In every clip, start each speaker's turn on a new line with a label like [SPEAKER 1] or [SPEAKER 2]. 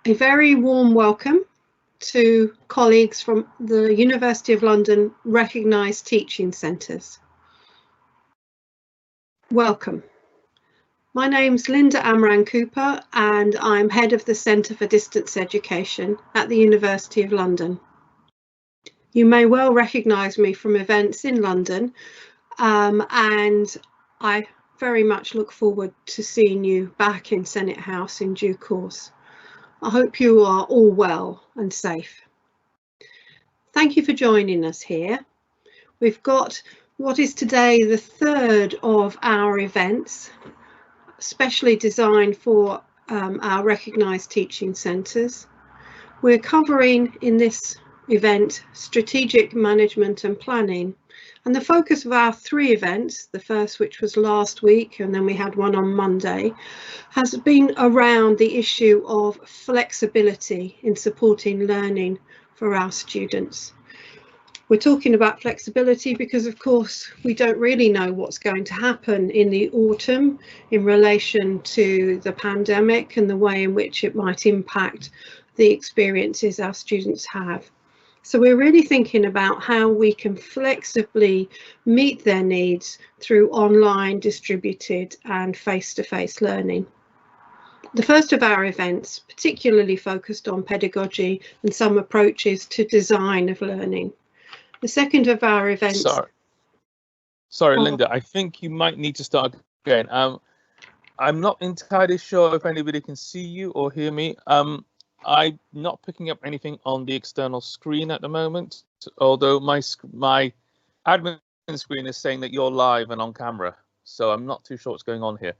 [SPEAKER 1] A very warm welcome to colleagues from the University of London Recognised Teaching Centres. Welcome. My name's Linda Amran Cooper and I'm head of the Centre for Distance Education at the University of London. You may well recognise me from events in London and I very much look forward to seeing you back in Senate House in due course. I hope you are all well and safe. Thank you for joining us here. We've got what is today the third of our events, specially designed for our recognised teaching centres. We're covering in this event strategic management and planning. And the focus of our three events, the first which was last week and then we had one on Monday, has been around the issue of flexibility in supporting learning for our students. We're talking about flexibility because of course we don't really know what's going to happen in the autumn in relation to the pandemic and the way in which it might impact the experiences our students have. So we're really thinking about how we can flexibly meet their needs through online, distributed and face-to-face learning. The first of our events particularly focused on pedagogy and some approaches to design of learning. The second of our events...
[SPEAKER 2] Sorry, Linda, I think you might need to start again. I'm not entirely sure if anybody can see you or hear me. I'm not picking up anything on the external screen at the moment, although my admin screen is saying that you're live and on camera, so I'm not too sure what's going on here.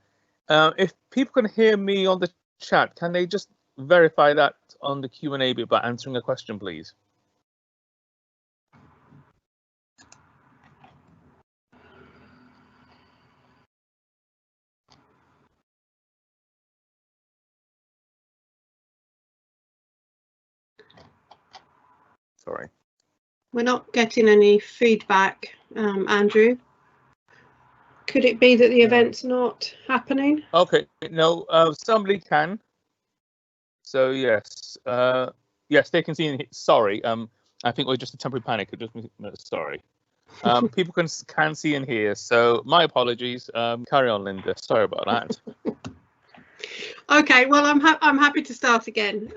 [SPEAKER 2] If people can hear me on the chat, can they just verify that on the Q&A bit by answering a question, please? Sorry.
[SPEAKER 1] We're not getting any feedback, Andrew. Could it be that the event's not happening?
[SPEAKER 2] Okay, no, somebody can. So yes, yes, they can see. Sorry, I think we're just a temporary panic. Sorry. People can see and hear. So my apologies. Carry on, Linda. Sorry about that.
[SPEAKER 1] Okay, well, I'm happy to start again.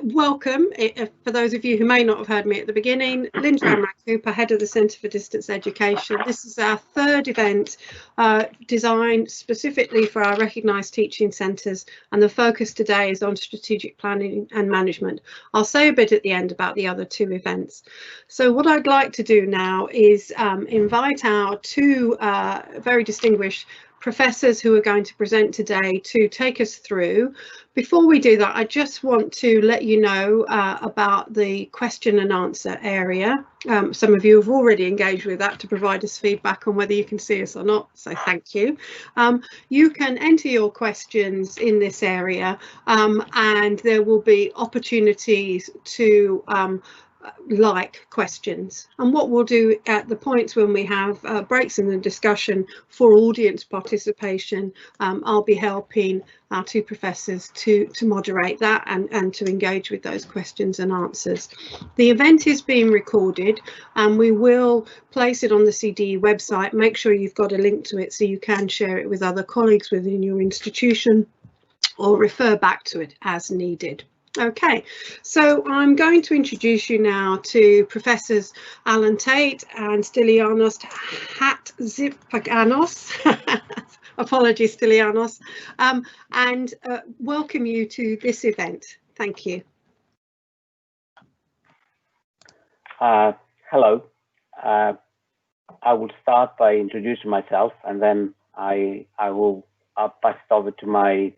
[SPEAKER 1] Welcome, for those of you who may not have heard me at the beginning, Linda Amran Cooper, head of the Centre for Distance Education. This is our third event designed specifically for our recognised teaching centres, and the focus today is on strategic planning and management. I'll say a bit at the end about the other two events. So what I'd like to do now is invite our two very distinguished professors who are going to present today to take us through. Before we do that, I just want to let you know about the question and answer area. Some of you have already engaged with that to provide us feedback on whether you can see us or not, so thank you. You can enter your questions in this area and there will be opportunities to like questions, and what we'll do at the points when we have breaks in the discussion for audience participation, I'll be helping our two professors to moderate that and to engage with those questions and answers. The event is being recorded and we will place it on the CDE website. Make sure you've got a link to it so you can share it with other colleagues within your institution or refer back to it as needed. Okay, so I'm going to introduce you now to Professors Alan Tate and Stylianos Hatzipaganos. Apologies, Stylianos, and welcome you to this event. Thank you.
[SPEAKER 3] Hello. I will start by introducing myself, and then I will pass it over to my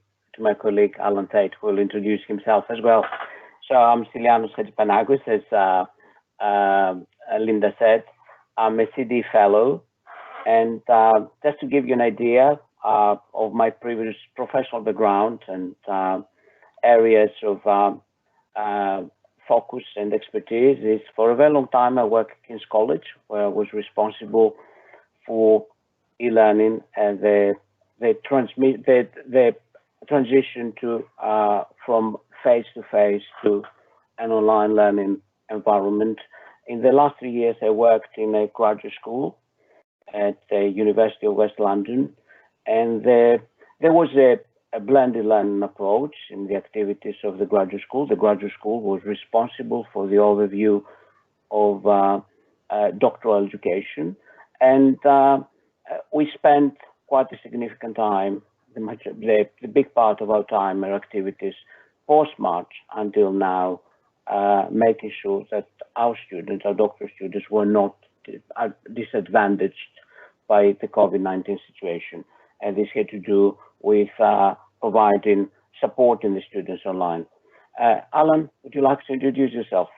[SPEAKER 3] colleague Alan Tate, who will introduce himself as well. So I'm Stylianos Hatzipaganos, as Linda said. I'm a CD fellow, and just to give you an idea of my previous professional background and areas of focus and expertise is, for a very long time I worked at King's College, where I was responsible for e-learning and the transition to from face-to-face to an online learning environment. In the last 3 years, I worked in a graduate school at the University of West London, and there was a blended learning approach in the activities of the graduate school. The graduate school was responsible for the overview of doctoral education, and we spent quite a significant time, the big part of our time, our activities post-March until now, making sure that our students, our doctoral students, were not disadvantaged by the COVID-19 situation. And this had to do with providing support in the students online. Alan, would you like to introduce yourself?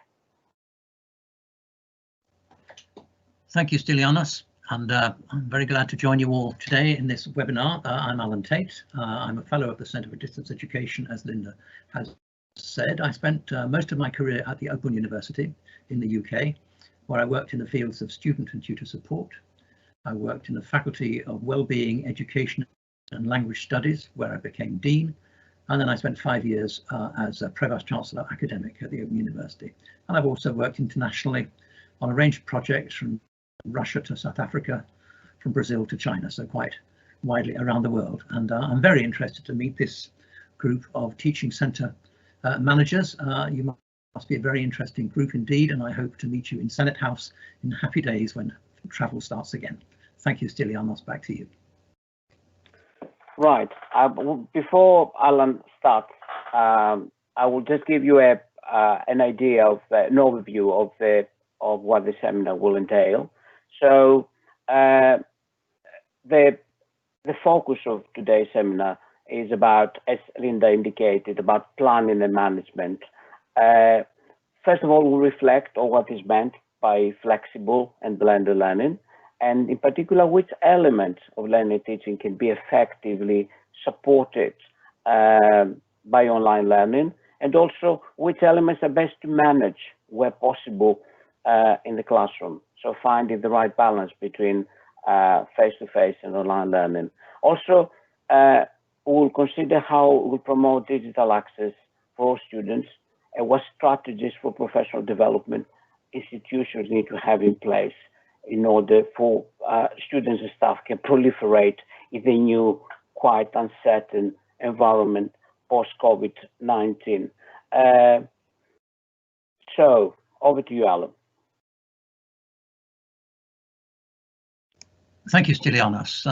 [SPEAKER 4] Thank you, Stylianos, and I'm very glad to join you all today in this webinar. I'm Alan Tate. I'm a fellow of the Centre for Distance Education, as Linda has said. I spent most of my career at the Open University in the UK, where I worked in the fields of student and tutor support. I worked in the Faculty of Wellbeing, Education and Language Studies, where I became Dean. And then I spent 5 years as a Provost Chancellor Academic at the Open University. And I've also worked internationally on a range of projects from Russia to South Africa, from Brazil to China, so quite widely around the world. And I'm very interested to meet this group of teaching centre managers. You must be a very interesting group indeed, and I hope to meet you in Senate House in happy days when travel starts again. Thank you, Stylianos, back to you.
[SPEAKER 3] Right. Before Alan starts, I will just give you an idea of an overview of what the seminar will entail. So the focus of today's seminar is about, as Linda indicated, about planning and management. First of all, we'll reflect on what is meant by flexible and blended learning, and in particular, which elements of learning and teaching can be effectively supported by online learning, and also which elements are best to manage where possible in the classroom. So finding the right balance between face-to-face and online learning. Also, we'll consider how we promote digital access for all students and what strategies for professional development institutions need to have in place in order for students and staff can proliferate in the new, quite uncertain environment post-COVID-19. So over to you, Alan.
[SPEAKER 4] Thank you, Stylianos.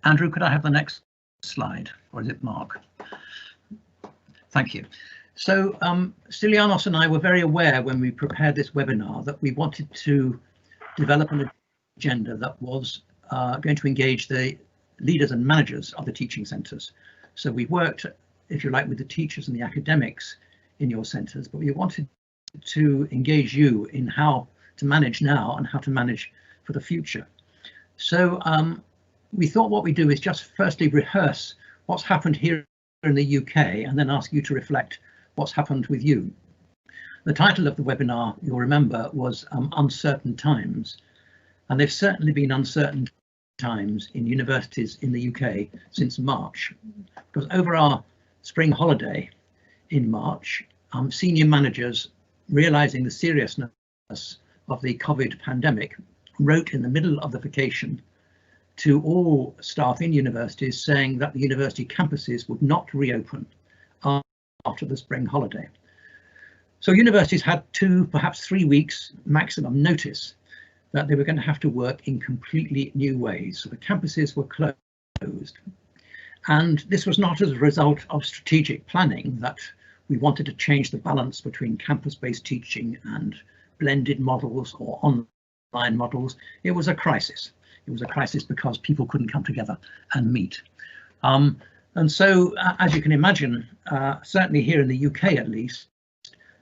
[SPEAKER 4] Andrew, could I have the next slide, or is it Mark? Thank you. So Stylianos and I were very aware when we prepared this webinar that we wanted to develop an agenda that was going to engage the leaders and managers of the teaching centres. So we worked, if you like, with the teachers and the academics in your centres, but we wanted to engage you in how to manage now and how to manage for the future. So we thought what we do is just firstly rehearse what's happened here in the UK and then ask you to reflect what's happened with you. The title of the webinar, you'll remember, was Uncertain Times, and they've certainly been uncertain times in universities in the UK since March, because over our spring holiday in March, senior managers, realising the seriousness of the COVID pandemic, wrote in the middle of the vacation to all staff in universities saying that the university campuses would not reopen after the spring holiday. So universities had 2, perhaps 3 weeks maximum notice that they were going to have to work in completely new ways. So the campuses were closed. And this was not as a result of strategic planning, that we wanted to change the balance between campus-based teaching and blended models or online models. It was a crisis. It was a crisis because people couldn't come together and meet. And so, as you can imagine, certainly here in the UK at least,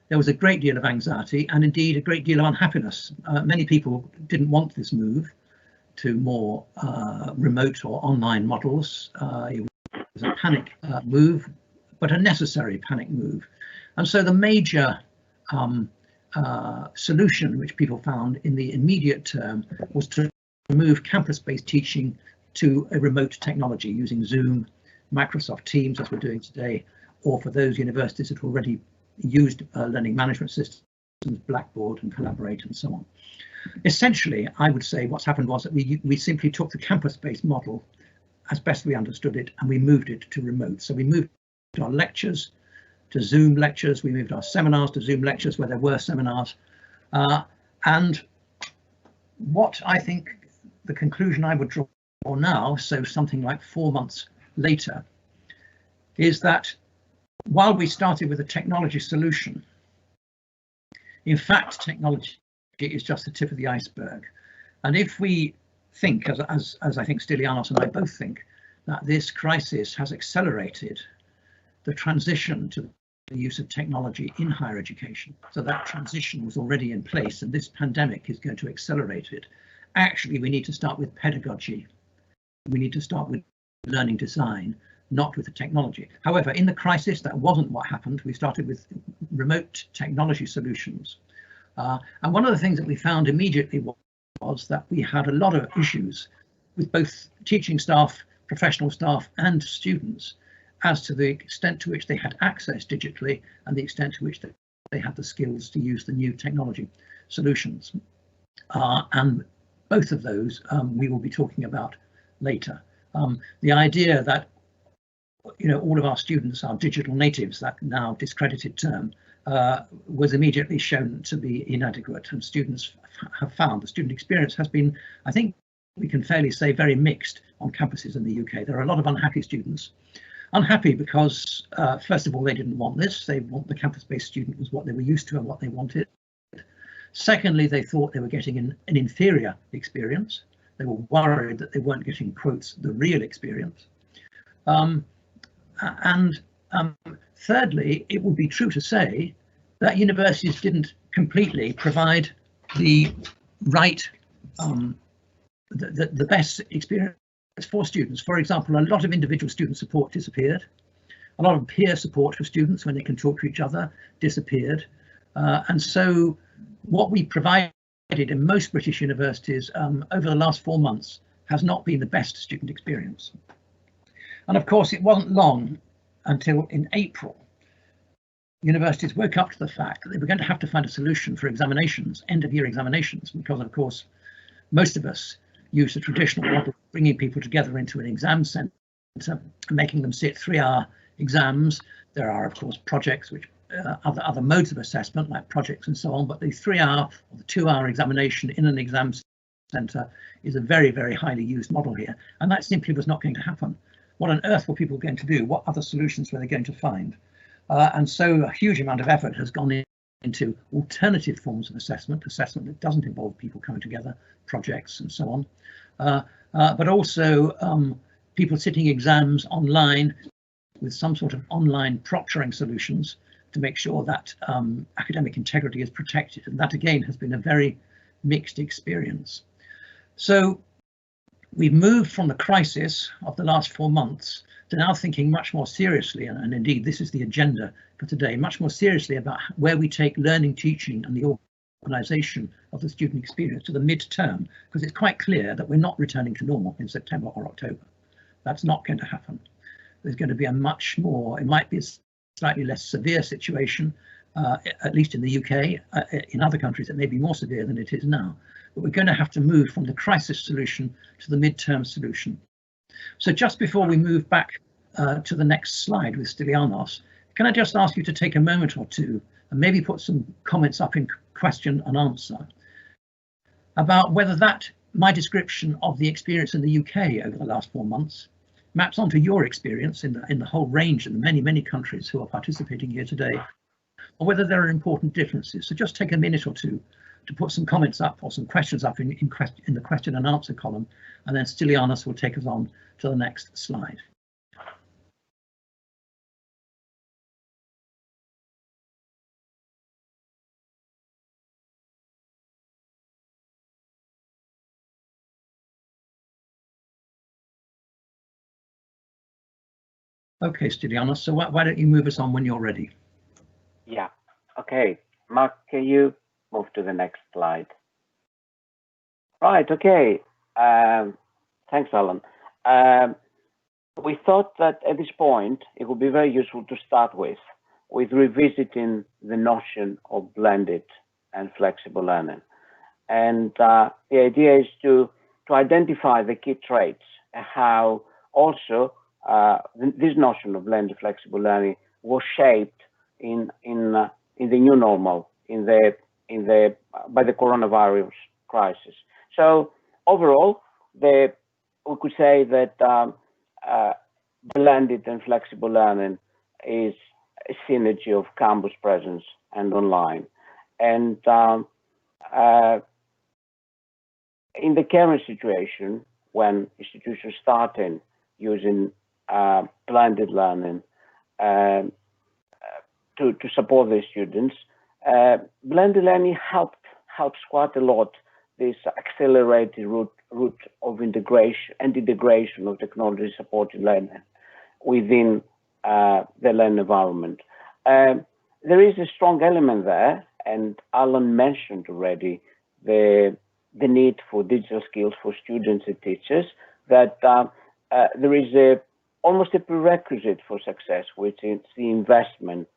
[SPEAKER 4] there was a great deal of anxiety and indeed a great deal of unhappiness. Many people didn't want this move to more remote or online models. It was a panic move, but a necessary panic move. And so the major solution which people found in the immediate term was to move campus-based teaching to a remote technology using Zoom, Microsoft Teams, as we're doing today, or for those universities that already used learning management systems, Blackboard and Collaborate and so on. Essentially, I would say what's happened was that we simply took the campus-based model as best we understood it, and we moved it to remote. So we moved our lectures to Zoom lectures, we moved our seminars to Zoom lectures where there were seminars. And what I think the conclusion I would draw now, so something like 4 months later, is that while we started with a technology solution, in fact, technology is just the tip of the iceberg. And if we think, as I think Stylianos and I both think, that this crisis has accelerated the transition to the use of technology in higher education, so that transition was already in place and this pandemic is going to accelerate it. Actually, we need to start with pedagogy. We need to start with learning design, not with the technology. However, in the crisis, that wasn't what happened. We started with remote technology solutions. And one of the things that we found immediately was that we had a lot of issues with both teaching staff, professional staff and students as to the extent to which they had access digitally and the extent to which they had the skills to use the new technology solutions. And both of those we will be talking about later. The idea that all of our students are digital natives, that now discredited term, was immediately shown to be inadequate, and students have found the student experience has been, I think we can fairly say, very mixed on campuses in the UK. There are a lot of unhappy students. Unhappy because, first of all, they didn't want this. They want the campus-based student was what they were used to and what they wanted. Secondly, they thought they were getting an inferior experience. They were worried that they weren't getting, quotes, the real experience. Thirdly, it would be true to say that universities didn't completely provide the right, the best experience for students. For example, a lot of individual student support disappeared. A lot of peer support for students when they can talk to each other disappeared. And so what we provided in most British universities over the last 4 months has not been the best student experience. And of course, it wasn't long until in April, universities woke up to the fact that they were going to have to find a solution for examinations, end of year examinations, because of course, most of us use the traditional model of bringing people together into an exam centre and making them sit 3-hour exams. There are, of course, projects, which other modes of assessment like projects and so on, but the 3-hour or the 2-hour examination in an exam centre is a very, very highly used model here, and that simply was not going to happen. What on earth were people going to do? What other solutions were they going to find? And so a huge amount of effort has gone into alternative forms of assessment that doesn't involve people coming together, projects and so on, but also people sitting exams online with some sort of online proctoring solutions to make sure that academic integrity is protected. And that again has been a very mixed experience. So we've moved from the crisis of the last 4 months to now thinking much more seriously, and indeed this is the agenda for today, much more seriously about where we take learning, teaching and the organisation of the student experience to the mid-term, because it's quite clear that we're not returning to normal in September or October. That's not going to happen. There's going to be a much more, it might be a slightly less severe situation, at least in the UK. In other countries it may be more severe than it is now, but we're going to have to move from the crisis solution to the mid-term solution. So just before we move back to the next slide with Stylianos, can I just ask you to take a moment or two and maybe put some comments up in question and answer about whether that, my description of the experience in the UK over the last 4 months, maps onto your experience in the whole range of the many countries who are participating here today, or whether there are important differences. So just take a minute or two to put some comments up or some questions up in the question and answer column, and then Stylianos will take us on to the next slide. Okay, Stylianos, so why don't you move us on when you're ready?
[SPEAKER 3] Yeah, okay. Mark, can you move to the next slide? Right, okay. Thanks, Alan. We thought that at this point, it would be very useful to start with with revisiting the notion of blended and flexible learning. And the idea is to identify the key traits, how also this notion of blended flexible learning was shaped in the new normal by the coronavirus crisis. So overall, we could say that blended and flexible learning is a synergy of campus presence and online. And in the current situation, when institutions starting using blended learning to support their students, blended learning helps quite a lot this accelerated route of integration of technology supported learning within the learning environment. There is a strong element there, and Alan mentioned already the need for digital skills for students and teachers, that there is almost a prerequisite for success, which is the investment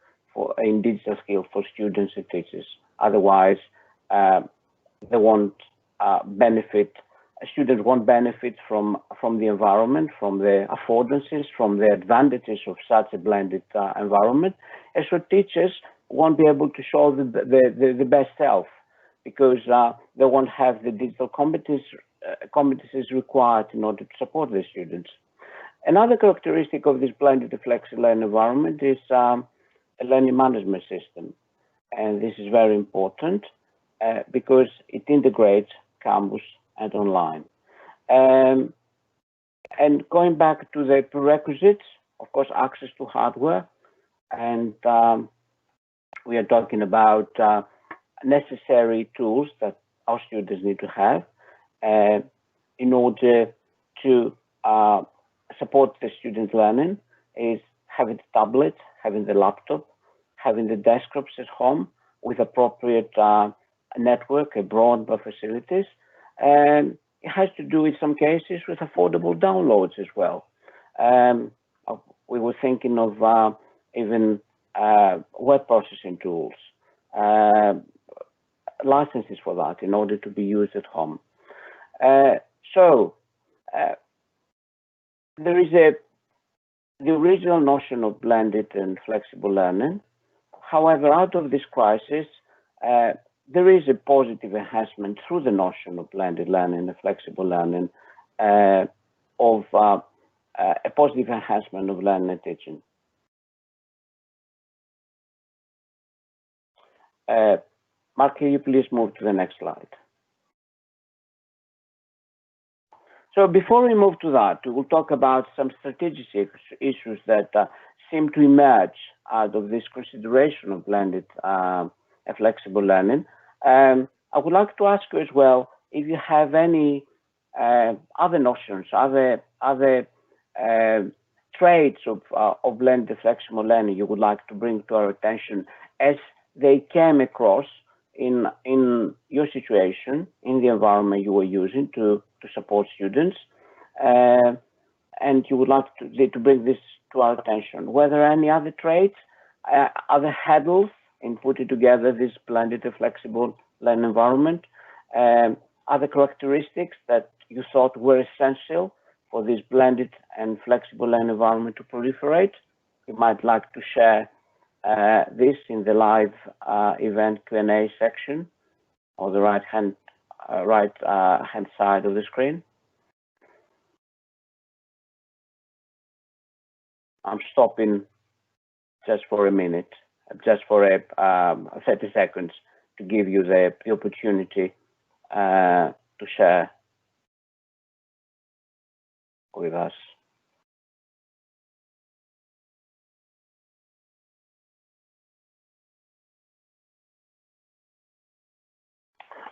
[SPEAKER 3] in digital skills for students and teachers. Otherwise, they won't benefit. Students won't benefit from the environment, from the affordances, from the advantages of such a blended environment. And so teachers won't be able to show the best self, because they won't have the digital competencies required in order to support their students. Another characteristic of this blended and flexible learning environment is a learning management system. And this is very important because it integrates campus and online. And going back to the prerequisites, of course, access to hardware. And we are talking about necessary tools that our students need to have in order to support the student learning, is having the tablet, having the laptop, having the desktops at home with appropriate network, broadband facilities. And it has to do in some cases with affordable downloads as well. We were thinking of even web processing tools, licenses for that in order to be used at home. There is the original notion of blended and flexible learning. However, out of this crisis, there is a positive enhancement through the notion of blended learning and flexible learning, of a positive enhancement of learning and teaching. Mark, can you please move to the next slide? So before we move to that, we will talk about some strategic issues that seem to emerge out of this consideration of blended and flexible learning. I would like to ask you as well if you have any other notions, other traits of blended flexible learning you would like to bring to our attention as they came across in your situation, in the environment you were using to support students, and you would like to bring this to our attention. Were there any other traits, other hurdles in putting together this blended and flexible learning environment, other characteristics that you thought were essential for this blended and flexible learning environment to proliferate? You might like to share this in the live event Q&A section on the right hand side of the screen. I'm stopping just for a minute, just for 30 seconds to give you the opportunity to share with us.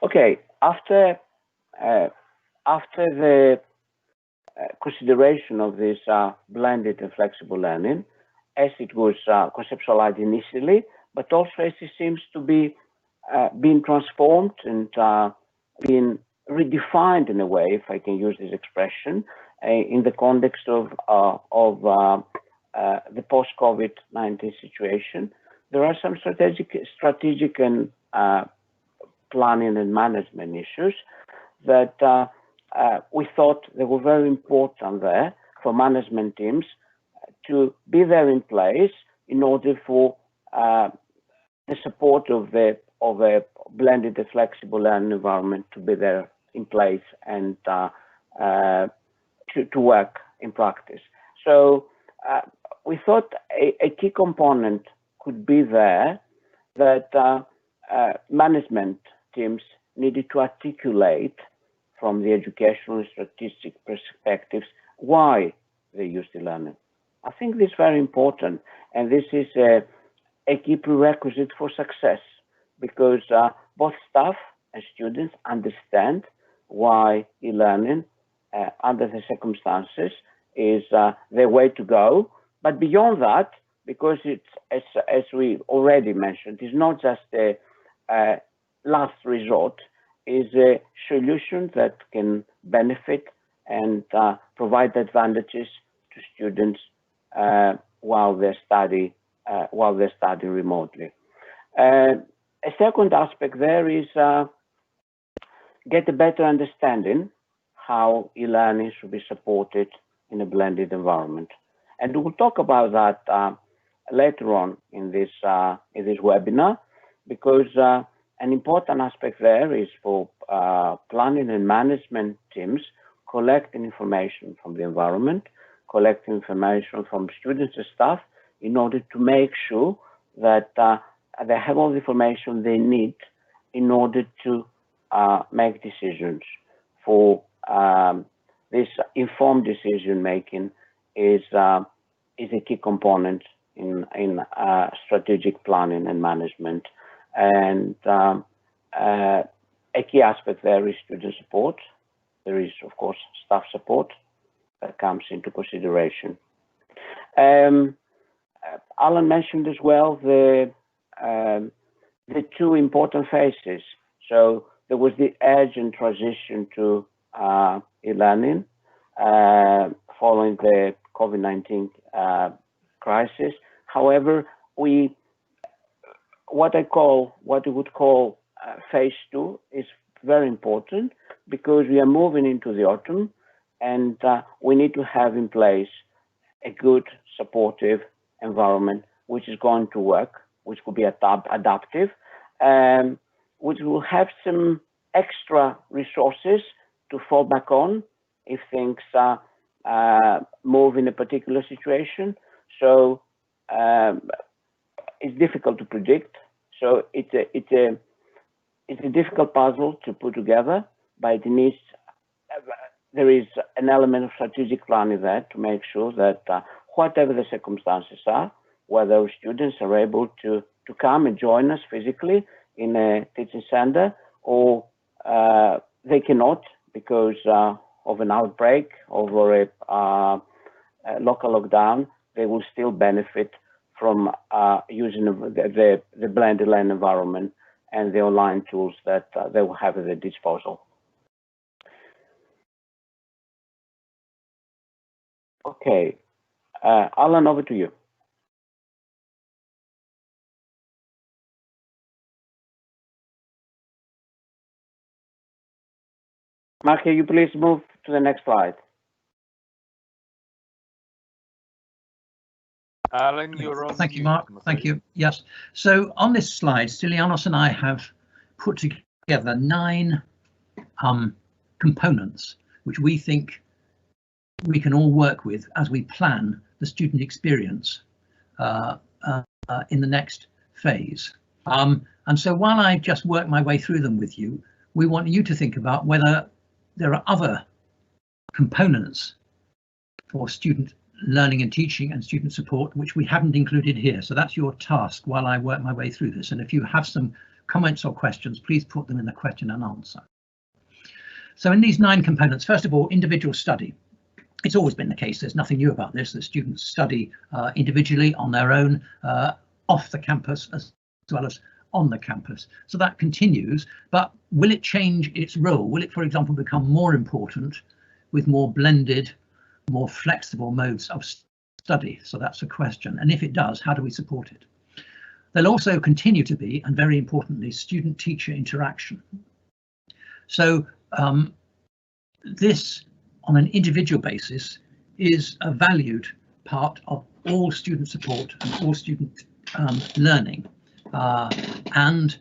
[SPEAKER 3] Okay, after the consideration of this blended and flexible learning, as it was conceptualized initially, but also as it seems to be being transformed and being redefined in a way, if I can use this expression, in the context of the post-COVID-19 situation. there are some strategic and planning and management issues that we thought they were very important there for management teams to be there in place in order for the support of a blended and flexible learning environment to be there in place and to work in practice. So we thought a key component could be there that management teams needed to articulate from the educational and strategic perspectives why they use e-learning. I think this is very important, and this is a key prerequisite for success, because both staff and students understand why e-learning under the circumstances is the way to go. But beyond that, because it's, as we already mentioned, it's not just a last resort, is a solution that can benefit and provide advantages to students while they're studying remotely. A second aspect there is get a better understanding how e-learning should be supported in a blended environment, and we'll talk about that later on in this webinar, because an important aspect there is for planning and management teams collecting information from the environment, collecting information from students and staff in order to make sure that they have all the information they need in order to make decisions. For this informed decision making is a key component in strategic planning and management. And a key aspect there is student support. There is, of course, staff support that comes into consideration. Alan mentioned as well the two important phases. So there was the urgent transition to e-learning following the COVID-19 crisis. However, what we would call phase 2 is very important, because we are moving into the autumn, and we need to have in place a good supportive environment which is going to work, which will be adaptive, which will have some extra resources to fall back on if things move in a particular situation. So it's difficult to predict. So it's a difficult puzzle to put together, but it needs, there is an element of strategic planning there to make sure that whatever the circumstances are, whether our students are able to come and join us physically in a teaching center, or they cannot because of an outbreak or a local lockdown, they will still benefit from using the blended learning environment and the online tools that they will have at their disposal. Okay, Alan, over to you. Mark, can you please move to the next slide?
[SPEAKER 2] Alan, you're on.
[SPEAKER 4] Thank you, Mark. Thank you. Yes. So on this slide, Stylianos and I have put together 9 components which we think we can all work with as we plan the student experience in the next phase. And so while I just work my way through them with you, we want you to think about whether there are other components for student learning and teaching and student support which we haven't included here. So that's your task while I work my way through this. And if you have some comments or questions, please put them in the question and answer. So in these 9 components, first of all, individual study. It's always been the case, there's nothing new about this, that students study individually on their own, off the campus as well as on the campus. So that continues, but will it change its role? Will it, for example, become more important with more blended, more flexible modes of study? So that's a question. And if it does, how do we support it? There'll also continue to be, and very importantly, student-teacher interaction. So this, on an individual basis, is a valued part of all student support and all student learning. And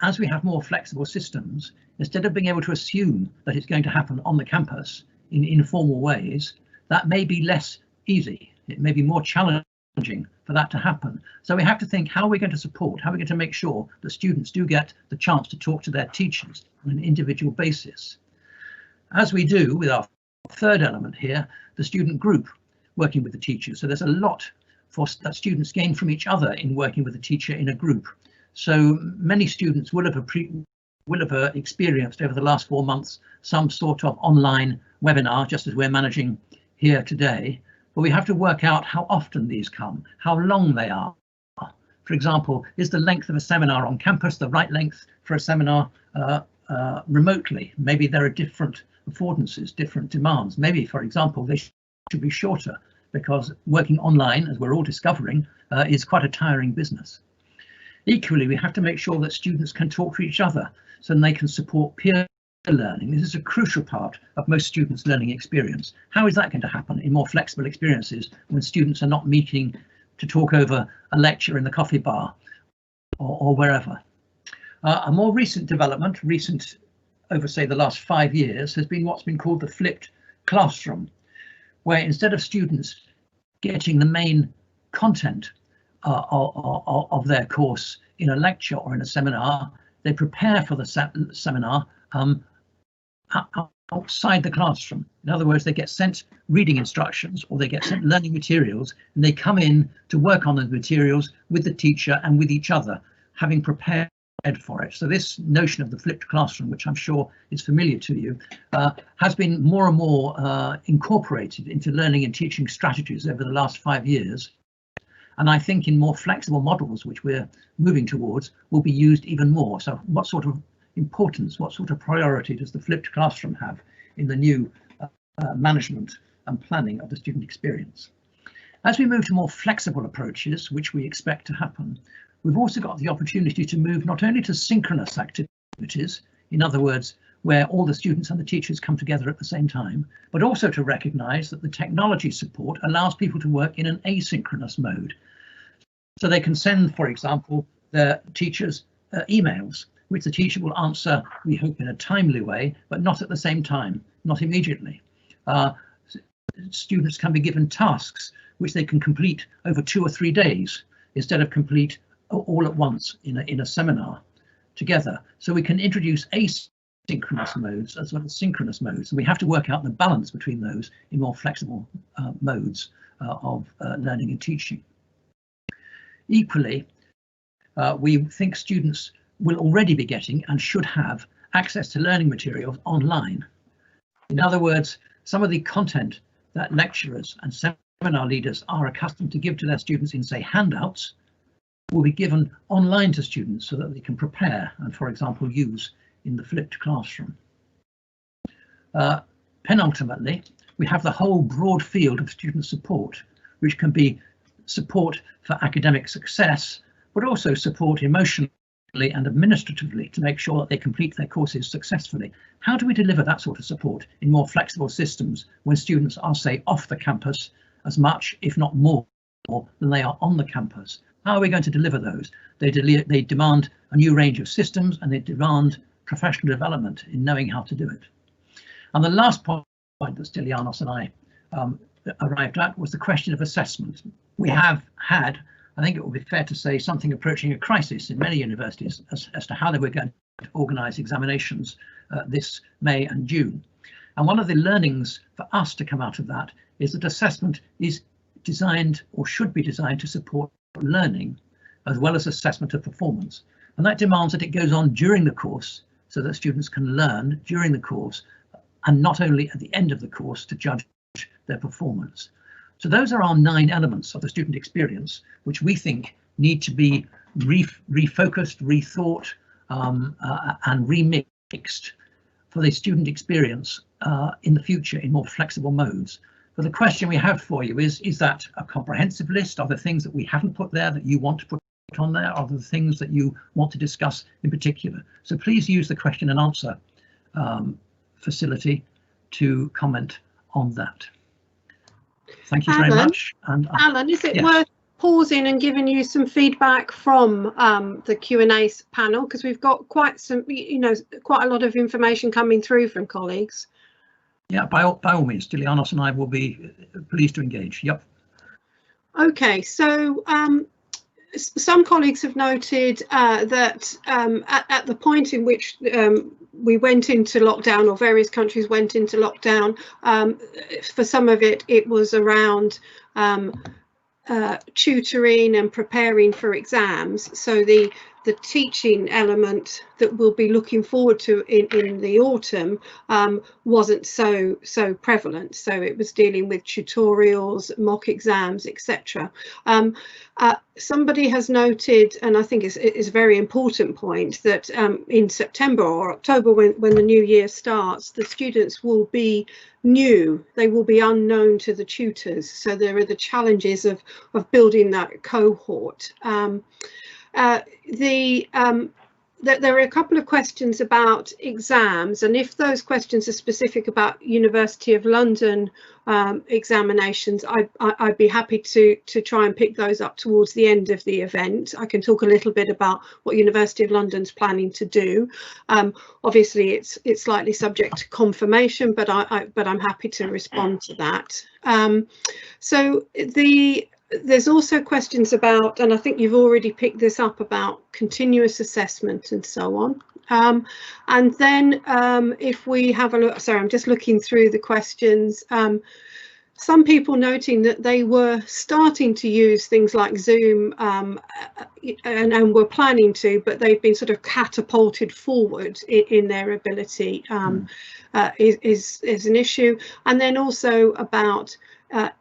[SPEAKER 4] as we have more flexible systems, instead of being able to assume that it's going to happen on the campus in informal ways, that may be less easy. It may be more challenging for that to happen. So we have to think, how are we going to support, how are we going to make sure that students do get the chance to talk to their teachers on an individual basis? As we do with our third element here, the student group working with the teachers. So there's a lot that students gain from each other in working with a teacher in a group. So many students will have experienced over the last 4 months some sort of online webinar, just as we're managing here today. But we have to work out how often these come, how long they are. For example, is the length of a seminar on campus the right length for a seminar remotely? Maybe there are different affordances, different demands. Maybe, for example, they should be shorter, because working online, as we're all discovering, is quite a tiring business. Equally, we have to make sure that students can talk to each other so they can support peer learning. This is a crucial part of most students' learning experience. How is that going to happen in more flexible experiences when students are not meeting to talk over a lecture in the coffee bar or wherever? A more recent development, over say the last 5 years, has been what's been called the flipped classroom, where instead of students getting the main content of their course in a lecture or in a seminar, they prepare for the seminar outside the classroom. In other words, they get sent reading instructions or they get sent learning materials, and they come in to work on those materials with the teacher and with each other, having prepared for it. So this notion of the flipped classroom, which I'm sure is familiar to you, has been more and more incorporated into learning and teaching strategies over the last 5 years. And I think in more flexible models, which we're moving towards, will be used even more. So what sort of importance, what sort of priority does the flipped classroom have in the new management and planning of the student experience? As we move to more flexible approaches, which we expect to happen, we've also got the opportunity to move not only to synchronous activities, in other words, where all the students and the teachers come together at the same time, but also to recognise that the technology support allows people to work in an asynchronous mode. So they can send, for example, their teachers emails, which the teacher will answer, we hope, in a timely way, but not at the same time, not immediately. Students can be given tasks which they can complete over 2 or 3 days instead of complete all at once in a seminar together. So we can introduce asynchronous modes as well as synchronous modes, and we have to work out the balance between those in more flexible modes of learning and teaching. Equally, we think students will already be getting and should have access to learning materials online. In other words, some of the content that lecturers and seminar leaders are accustomed to give to their students in, say, handouts, will be given online to students so that they can prepare and, for example, use in the flipped classroom. Penultimately, we have the whole broad field of student support, which can be support for academic success, but also support emotionally and administratively to make sure that they complete their courses successfully. How do we deliver that sort of support in more flexible systems when students are, say, off the campus as much, if not more, than they are on the campus? How are we going to deliver those? They demand a new range of systems, and they demand professional development in knowing how to do it. And the last point that Stylianos and I arrived at was the question of assessment. We have had, I think it would be fair to say, something approaching a crisis in many universities as to how they were going to organise examinations this May and June. And one of the learnings for us to come out of that is that assessment is designed, or should be designed, to support learning as well as assessment of performance. And that demands that it goes on during the course so that students can learn during the course and not only at the end of the course to judge their performance. So those are our 9 elements of the student experience, which we think need to be refocused, rethought, and remixed for the student experience in the future in more flexible modes. But the question we have for you is that a comprehensive list? Are there things that we haven't put there that you want to put on there? Are there things that you want to discuss in particular? So please use the question and answer facility to comment on that. Thank you very much. And
[SPEAKER 1] Alan, is it
[SPEAKER 4] yes.
[SPEAKER 1] worth pausing and giving you some feedback from the Q&A panel, because we've got quite a lot of information coming through from colleagues?
[SPEAKER 4] Yeah, by all means, Stylianos and I will be pleased to engage. Yep. Okay,
[SPEAKER 1] so some colleagues have noted that at the point in which we went into lockdown, or various countries went into lockdown, for some of it, it was around tutoring and preparing for exams. So the teaching element that we'll be looking forward to in the autumn wasn't so prevalent. So it was dealing with tutorials, mock exams, etc. Somebody has noted, and I think it's a very important point, that in September or October, when the new year starts, the students will be new. They will be unknown to the tutors. So there are the challenges of building that cohort. There are a couple of questions about exams, and if those questions are specific about University of London examinations, I'd be happy to try and pick those up towards the end of the event. I can talk a little bit about what University of London's planning to do. Obviously, it's slightly subject to confirmation, but I'm happy to respond to that. There's also questions about, and I think you've already picked this up, about continuous assessment and so on. And then if we have a look, sorry, I'm just looking through the questions. Some people noting that they were starting to use things like Zoom and were planning to, but they've been sort of catapulted forward in their ability is an issue. And then also about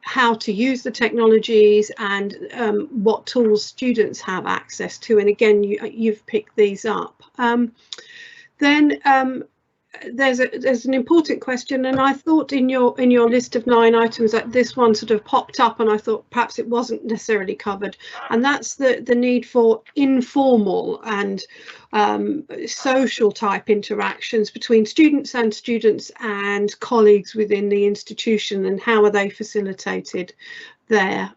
[SPEAKER 1] how to use the technologies and what tools students have access to. And again, you've picked these up. Then there's an important question, and I thought in your list of 9 items that this one sort of popped up, and I thought perhaps it wasn't necessarily covered, and that's the need for informal and social type interactions between students and colleagues within the institution, and how are they facilitated there.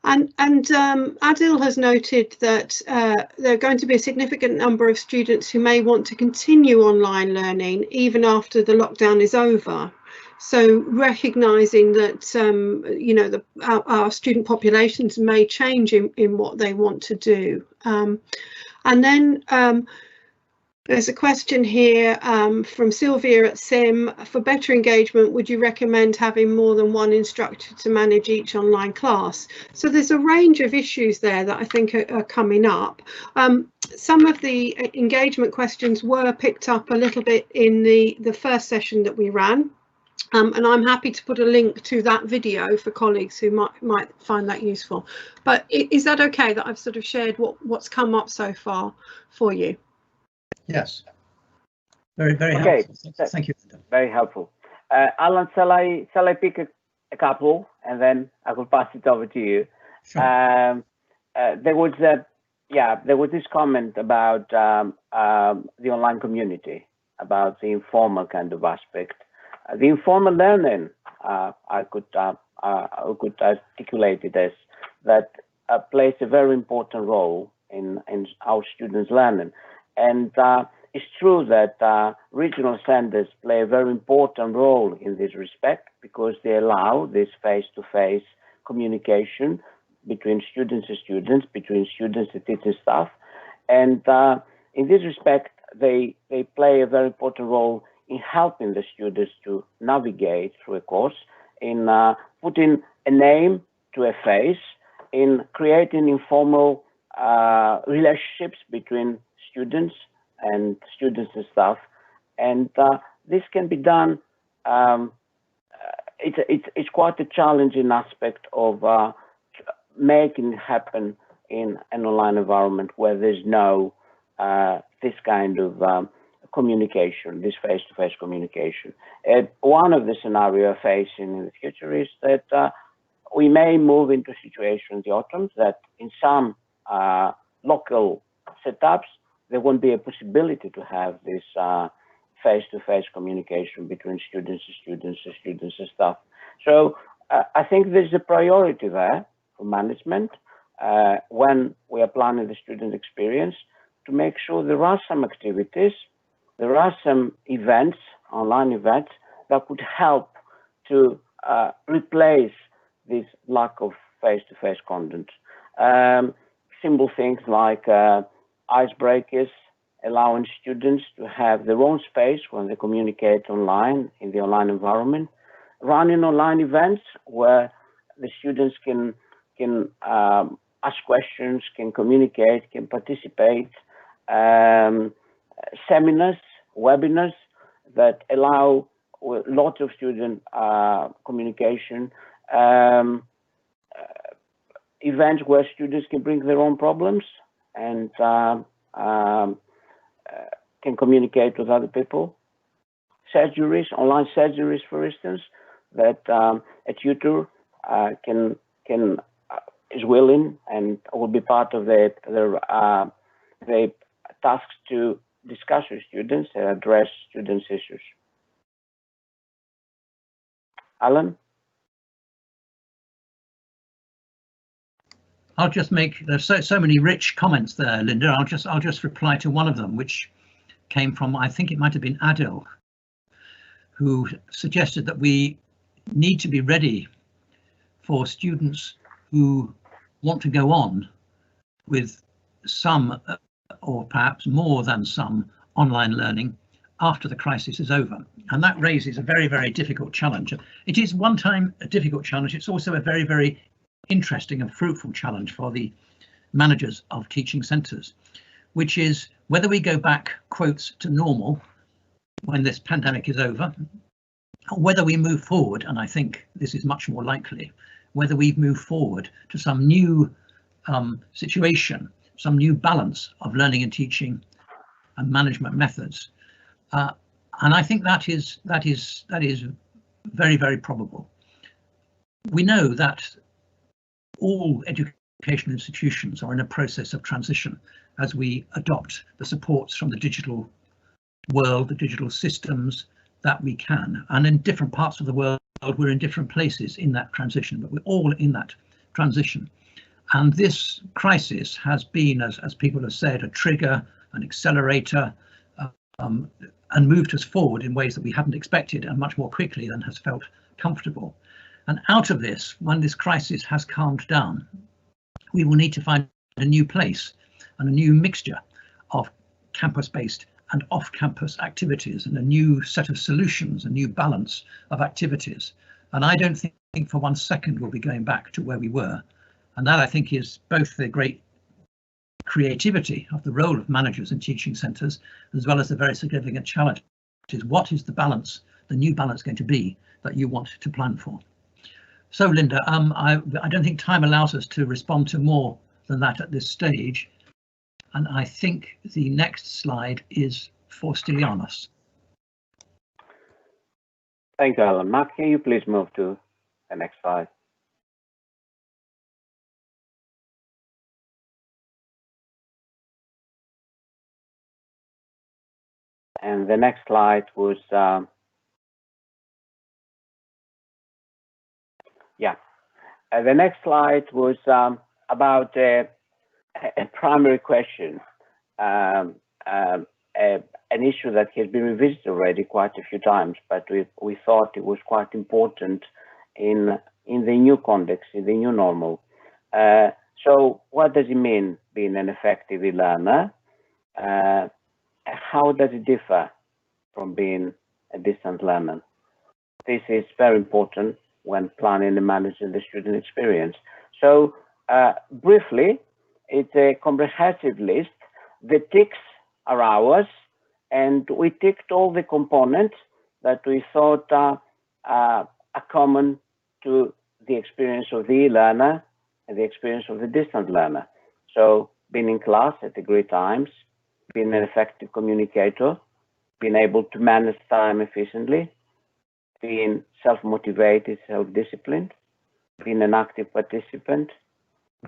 [SPEAKER 1] And Adil has noted that there are going to be a significant number of students who may want to continue online learning even after the lockdown is over. So recognising that our student populations may change in what they want to do. And then there's a question here from Sylvia at SIM. For better engagement, would you recommend having more than one instructor to manage each online class? So there's a range of issues there that I think are coming up. Some of the engagement questions were picked up a little bit in the first session that we ran. And I'm happy to put a link to that video for colleagues who might find that useful. But is that okay that I've sort of shared what's come up so far for you?
[SPEAKER 4] Yes, very helpful. Thank you.
[SPEAKER 3] Very helpful. Alan, shall I pick a couple and then I will pass it over to you?
[SPEAKER 4] Sure.
[SPEAKER 3] There was this comment about the online community, about the informal kind of aspect. The informal learning, I could articulate it as that plays a very important role in our students' learning. And it's true that regional centers play a very important role in this respect, because they allow this face-to-face communication between students and students, between students and teaching staff. And in this respect, they play a very important role in helping the students to navigate through a course, in putting a name to a face, in creating informal relationships between students and staff, and this can be done. It's quite a challenging aspect of making it happen in an online environment where there's no this kind of communication, this face-to-face communication. And one of the scenarios facing in the future is that we may move into situations in the autumn that in some local setups, there won't be a possibility to have this face-to-face communication between students and staff. So I think there's a priority there for management when we are planning the student experience to make sure there are some activities, there are some events, online events, that could help to replace this lack of face-to-face content. Simple things like icebreakers, allowing students to have their own space when they communicate online in the online environment, running online events where the students can ask questions, can communicate, can participate, seminars, webinars that allow lots of student communication, events where students can bring their own problems and can communicate with other people. Surgeries, online surgeries, for instance, that a tutor is willing and will be part of their tasks to discuss with students and address students' issues. Alan?
[SPEAKER 4] I'll just make, there's so many rich comments there, Linda. I'll just reply to one of them, which came from, I think it might have been Adil, who suggested that we need to be ready for students who want to go on with some or perhaps more than some online learning after the crisis is over. And that raises a very, very difficult challenge. It is one time a difficult challenge. It's also a very, very interesting and fruitful challenge for the managers of teaching centres, which is whether we go back, quotes, to normal when this pandemic is over, or whether we move forward, and I think this is much more likely, whether we move forward to some new situation, some new balance of learning and teaching and management methods. And I think that is very, very probable. We know that all educational institutions are in a process of transition as we adopt the supports from the digital world, the digital systems that we can. And in different parts of the world, we're in different places in that transition, but we're all in that transition. And this crisis has been, as people have said, a trigger, an accelerator, and moved us forward in ways that we hadn't expected and much more quickly than has felt comfortable. And out of this, when this crisis has calmed down, we will need to find a new place and a new mixture of campus-based and off-campus activities and a new set of solutions, a new balance of activities. And I don't think for 1 second we'll be going back to where we were. And that, I think, is both the great creativity of the role of managers in teaching centres, as well as the very significant challenge, which is what is the balance, the new balance going to be that you want to plan for. So, Linda, I don't think time allows us to respond to more than that at this stage. And I think the next slide is for Stylianos.
[SPEAKER 3] Thank you, Alan. Mark, can you please move to the next slide? And the next slide was, the next slide was about a primary question, an issue that has been revisited already quite a few times, but we thought it was quite important in the new context, in the new normal. So what does it mean being an effective e-learner? How does it differ from being a distant learner? This is very important when planning and managing the student experience. So briefly, it's a comprehensive list. The ticks are ours, and we ticked all the components that we thought are common to the experience of the e-learner and the experience of the distant learner. So being in class at agreed times, being an effective communicator, being able to manage time efficiently, being self-motivated, self-disciplined, being an active participant,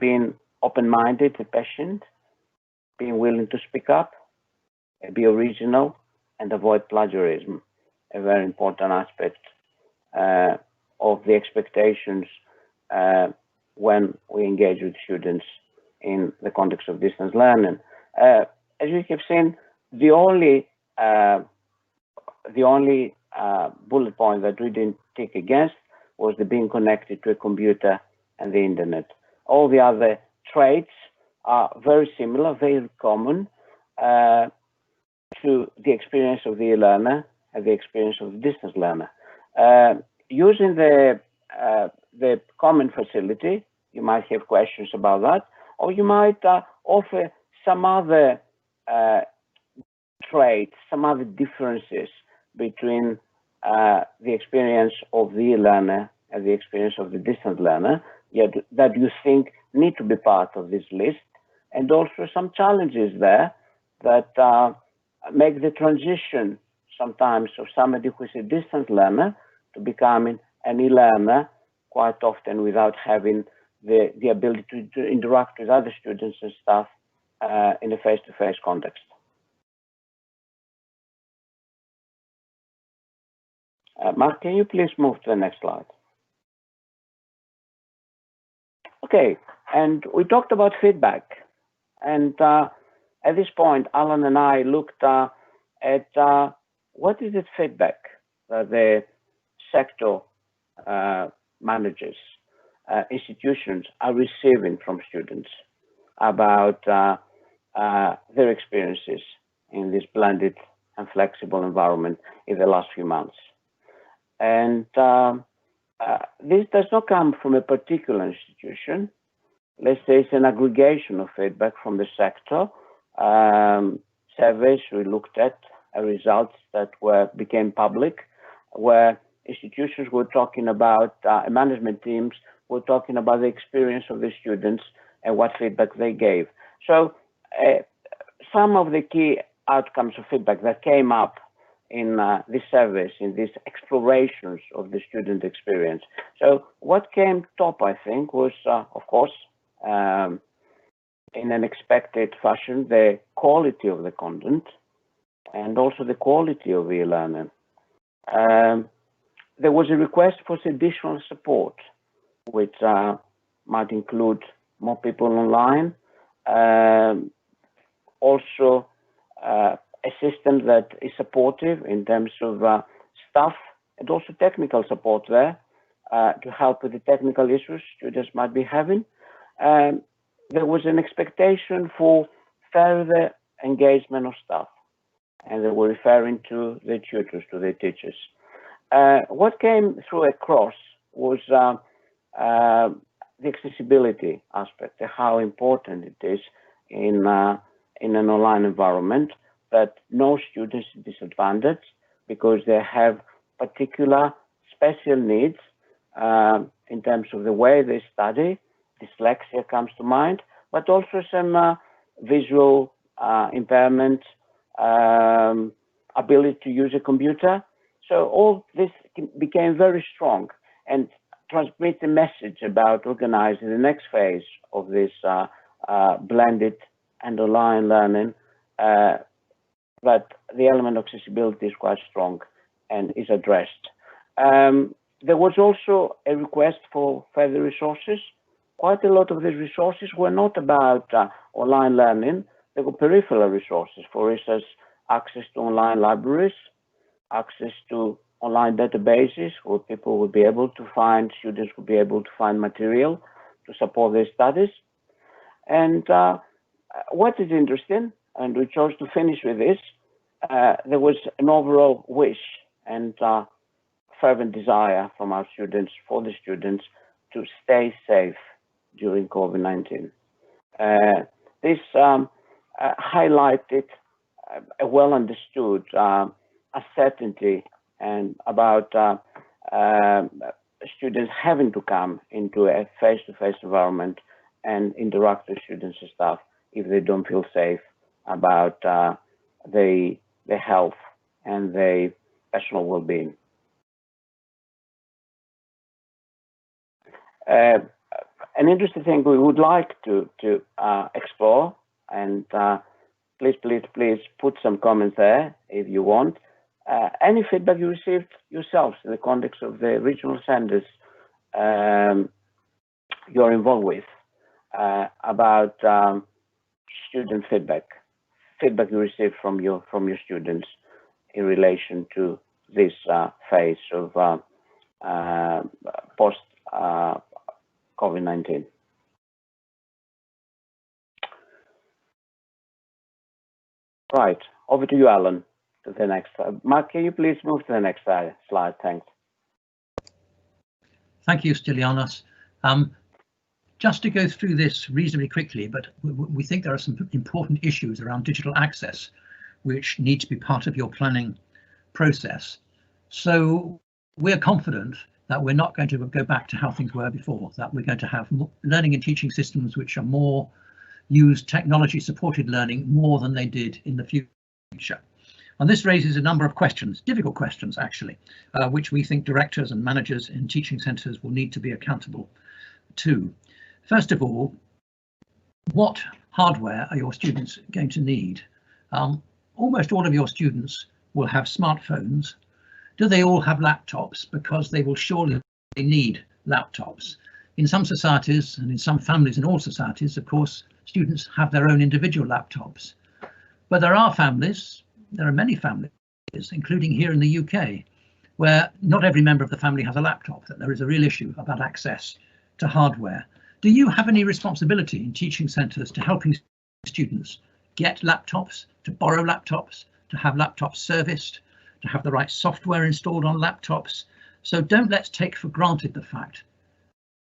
[SPEAKER 3] being open-minded, patient, being willing to speak up, be original, and avoid plagiarism, a very important aspect of the expectations when we engage with students in the context of distance learning. As you have seen, the only bullet point that we didn't tick against was the being connected to a computer and the internet. All the other traits are very similar, very common to the experience of the e-learner and the experience of the distance learner. Using the common facility, you might have questions about that, or you might offer some other traits, some other differences between the experience of the e-learner and the experience of the distance learner, yet that you think need to be part of this list, and also some challenges there that make the transition sometimes of somebody who is a distance learner to becoming an e-learner quite often without having the ability to interact with other students and staff in a face-to-face context. Mark, can you please move to the next slide? Okay, and we talked about feedback. And at this point, Alan and I looked at what is the feedback that the sector managers, institutions are receiving from students about their experiences in this blended and flexible environment in the last few months. And this does not come from a particular institution. Let's say it's an aggregation of feedback from the sector. Surveys we looked at, results that became public, where institutions were talking about, management teams were talking about the experience of the students and what feedback they gave. So some of the key outcomes of feedback that came up in these surveys, in these explorations of the student experience. So what came top, I think, was, of course, in an expected fashion, the quality of the content and also the quality of e-learning. There was a request for additional support, which might include more people online, also a system that is supportive in terms of staff and also technical support there to help with the technical issues students might be having. There was an expectation for further engagement of staff, and they were referring to the tutors, to the teachers. What came through across was the accessibility aspect, how important it is in an online environment, that no student is disadvantaged because they have particular special needs in terms of the way they study. Dyslexia comes to mind, but also some visual impairment, ability to use a computer. So all this became very strong and transmit a message about organizing the next phase of this blended and online learning, that the element of accessibility is quite strong and is addressed. There was also a request for further resources. Quite a lot of these resources were not about online learning. They were peripheral resources, for instance, access to online libraries, access to online databases where people would be able to find, students would be able to find material to support their studies. And what is interesting, and we chose to finish with this, there was an overall wish and fervent desire from our students, for the students, to stay safe during COVID-19. This highlighted a well-understood uncertainty and about students having to come into a face-to-face environment and interact with students and staff if they don't feel safe about their health and their personal well-being. an interesting thing we would like to explore, and please put some comments there if you want. Any feedback you received yourselves in the context of the regional centres you're involved with about student feedback you received from your students in relation to this phase of post COVID-19. Right, over to you, Alan. To the next. Mark, can you please move to the next slide? Thanks.
[SPEAKER 4] Thank you, Stylianos. Just to go through this reasonably quickly, but we think there are some important issues around digital access which need to be part of your planning process. So we're confident that we're not going to go back to how things were before, that we're going to have learning and teaching systems which are more use technology supported learning more than they did in the future. And this raises a number of questions, difficult questions actually, which we think directors and managers in teaching centres will need to be accountable to. First of all, what hardware are your students going to need? Almost all of your students will have smartphones. Do they all have laptops? Because they will surely need laptops. In some societies and in some families, in all societies, of course, students have their own individual laptops. But there are families, there are many families, including here in the UK, where not every member of the family has a laptop, that there is a real issue about access to hardware. Do you have any responsibility in teaching centres to helping students get laptops, to borrow laptops, to have laptops serviced, to have the right software installed on laptops? So don't let's take for granted the fact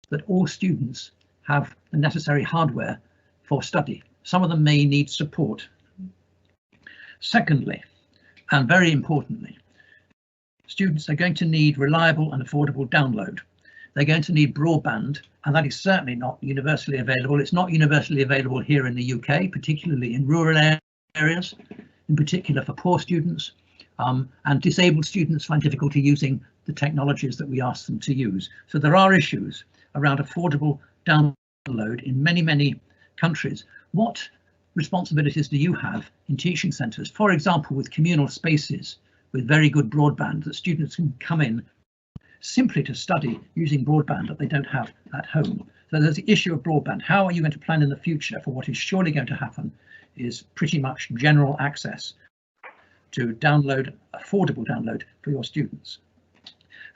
[SPEAKER 4] that all students have the necessary hardware for study. Some of them may need support. Secondly, and very importantly, students are going to need reliable and affordable download. They're going to need broadband, and that is certainly not universally available. It's not universally available here in the UK, particularly in rural areas, in particular for poor students, and disabled students find difficulty using the technologies that we ask them to use. So there are issues around affordable download in many, many countries. What responsibilities do you have in teaching centres, for example, with communal spaces with very good broadband that students can come in simply to study using broadband that they don't have at home? So there's the issue of broadband. How are you going to plan in the future for what is surely going to happen is pretty much general access to download, affordable download for your students.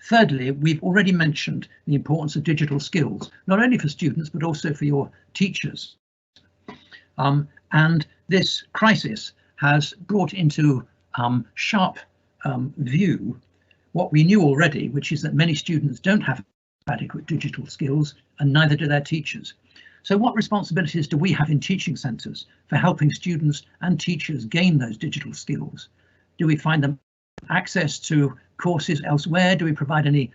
[SPEAKER 4] Thirdly, we've already mentioned the importance of digital skills, not only for students, but also for your teachers. And this crisis has brought into sharp view what we knew already, which is that many students don't have adequate digital skills, and neither do their teachers. So what responsibilities do we have in teaching centres for helping students and teachers gain those digital skills? Do we find them access to courses elsewhere? Do we provide any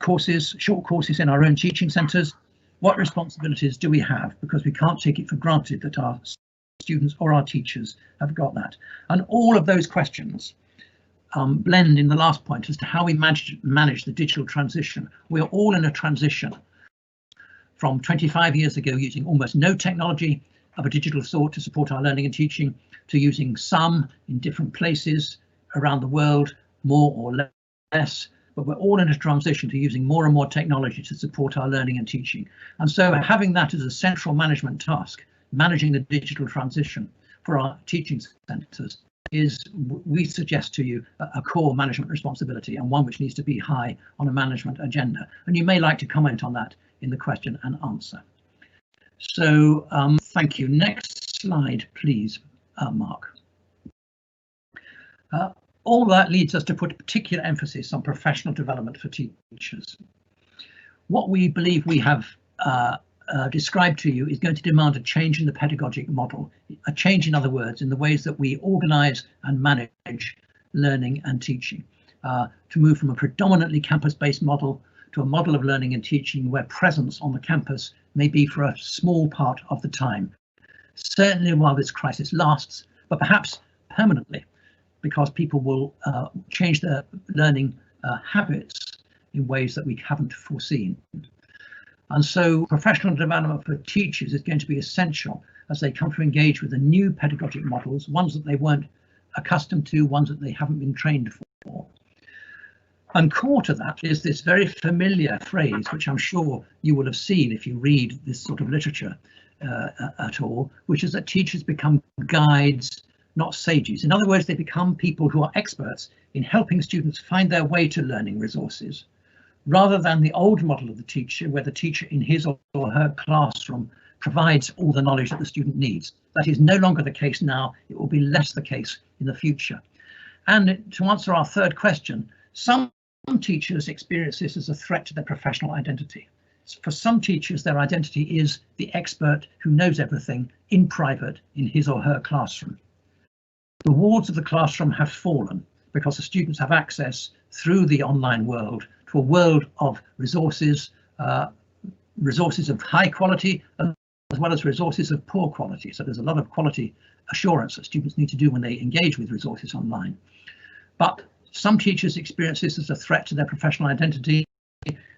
[SPEAKER 4] courses, short courses in our own teaching centres? What responsibilities do we have? Because we can't take it for granted that our students or our teachers have got that. And all of those questions blend in the last point as to how we manage the digital transition. We're all in a transition from 25 years ago using almost no technology of a digital sort to support our learning and teaching, to using some in different places around the world, more or less, but we're all in a transition to using more and more technology to support our learning and teaching. And so having that as a central management task, managing the digital transition for our teaching centres is, we suggest to you, a core management responsibility, and one which needs to be high on a management agenda. And you may like to comment on that in the question and answer. So thank you. Next slide, please, Mark. All that leads us to put particular emphasis on professional development for teachers. What we believe we have described to you is going to demand a change in the pedagogic model, a change, in other words, in the ways that we organise and manage learning and teaching, to move from a predominantly campus-based model to a model of learning and teaching where presence on the campus may be for a small part of the time, certainly while this crisis lasts, but perhaps permanently, because people will change their learning habits in ways that we haven't foreseen. And so professional development for teachers is going to be essential as they come to engage with the new pedagogic models, ones that they weren't accustomed to, ones that they haven't been trained for. And core to that is this very familiar phrase, which I'm sure you will have seen if you read this sort of literature at all, which is that teachers become guides, not sages. In other words, they become people who are experts in helping students find their way to learning resources, rather than the old model of the teacher, where the teacher in his or her classroom provides all the knowledge that the student needs. That is no longer the case now. It will be less the case in the future. And to answer our third question, some teachers experience this as a threat to their professional identity. For some teachers, their identity is the expert who knows everything in private in his or her classroom. The walls of the classroom have fallen because the students have access through the online world to a world of resources, resources of high quality, as well as resources of poor quality. So there's a lot of quality assurance that students need to do when they engage with resources online. But some teachers experience this as a threat to their professional identity,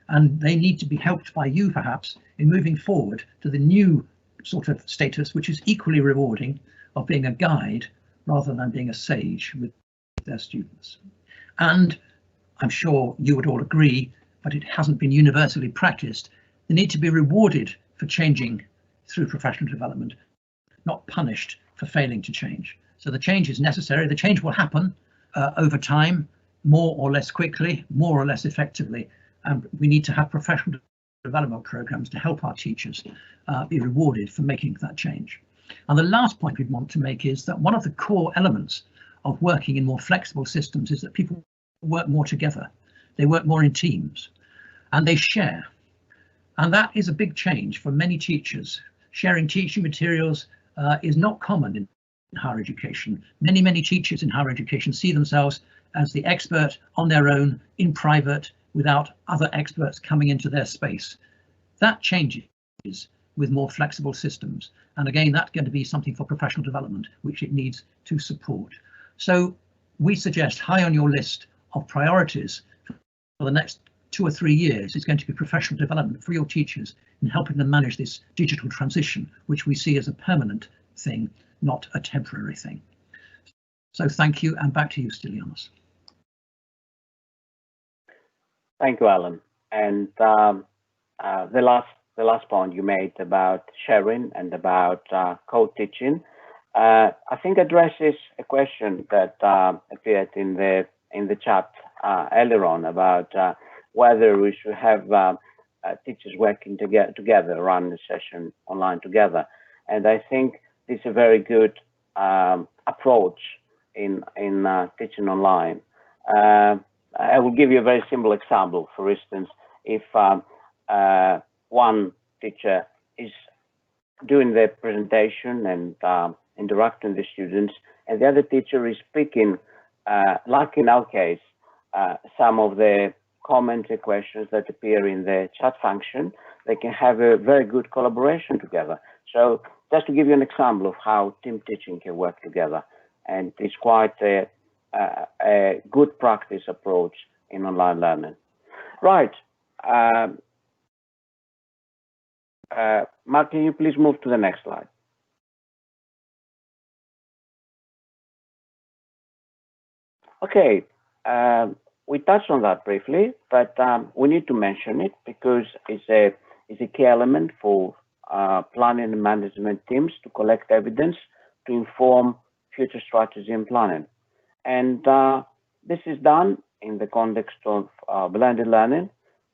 [SPEAKER 4] and they need to be helped by you, perhaps, in moving forward to the new sort of status, which is equally rewarding, of being a guide rather than being a sage with their students. And I'm sure you would all agree, but it hasn't been universally practiced. They need to be rewarded for changing through professional development, not punished for failing to change. So the change is necessary. The change will happen over time, more or less quickly, more or less effectively. And we need to have professional development programs to help our teachers be rewarded for making that change. And the last point we want to make is that one of the core elements of working in more flexible systems is that people work more together. They work more in teams and they share. And that is a big change for many teachers. Sharing teaching materials is not common in higher education. Many teachers in higher education see themselves as the expert on their own in private without other experts coming into their space. That changes with more flexible systems. And again, that's going to be something for professional development, which it needs to support. So we suggest high on your list of priorities for the next 2 or 3 years is going to be professional development for your teachers in helping them manage this digital transition, which we see as a permanent thing, not a temporary thing. So thank you, and back to you, Stylianos.
[SPEAKER 3] Thank you, Alan. And the last point you made about sharing and about co-teaching, I think addresses a question that appeared in the chat earlier on about whether we should have teachers working together, run the session online together. And I think this is a very good approach in teaching online. I will give you a very simple example. For instance, if one teacher is doing the presentation and interacting with the students, and the other teacher is speaking, like in our case, some of the comments and questions that appear in the chat function, they can have a very good collaboration together. So just to give you an example of how team teaching can work together, and it's quite a good practice approach in online learning. Right. Mark, can you please move to the next slide? Okay. We touched on that briefly, but we need to mention it because it's a key element for planning and management teams to collect evidence to inform future strategy and planning. And this is done in the context of blended learning